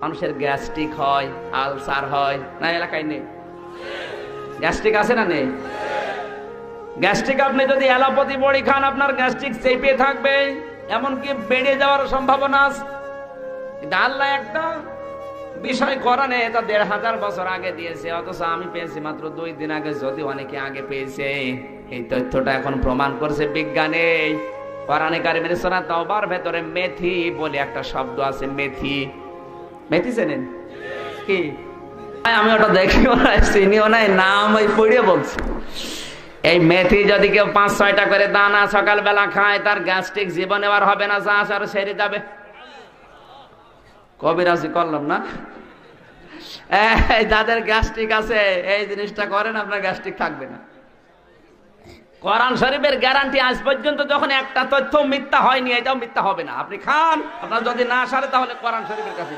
মানুষের গ্যাস্ট্রিক হয়, আলসার হয় না? এলাকায় নেই গ্যাস্ট্রিক? আছে না নেই? গ্যাস্ট্রিক আপনি যদি অ্যালোপ্যাথি বড়ি খান আপনার গ্যাস্ট্রিক চেপে থাকবে, এমনকি বেড়ে যাওয়ার সম্ভাবনা আছে। কিন্তু আল্লাহ একটা বিষয় কোরআনে তা ১৫০০ বছর আগে দিয়েছে, অথচ আমি পেয়েছি মাত্র 2 দিন আগে, যদি অনেকে আগে পেয়েছে। এই তথ্যটা এখন প্রমাণ করছে বিজ্ঞানে। কোরআনে কারিমের সূরা তাওবার ভেতরে মেথি বলে একটা শব্দ আছে। মেথি, মেথি চেনেন কি? আমি ওটা দেখিও না, চিনিও নাই, নাম ওই পড়িয়ে বলছি। এই মেথি যদি কেউ 5-6টা করে দানা সকালবেলা খায়, তার গ্যাস্ট্রিক জীবনে আর হবে না, যা আর সেরে যাবে। কবিরাজি করলাম না? যাদের গ্যাস্ট্রিক আছে এই জিনিসটা করেন, আপনার গ্যাস্ট্রিক থাকবে না। কোরআন শরীফের গ্যারান্টি আজ পর্যন্ত যখন একটা তথ্য মিথ্যা হয়নি, এটাও মিথ্যা হবে না। আপনি খান, আপনার যদি না সারে তাহলে কোরআন শরীফের কাছে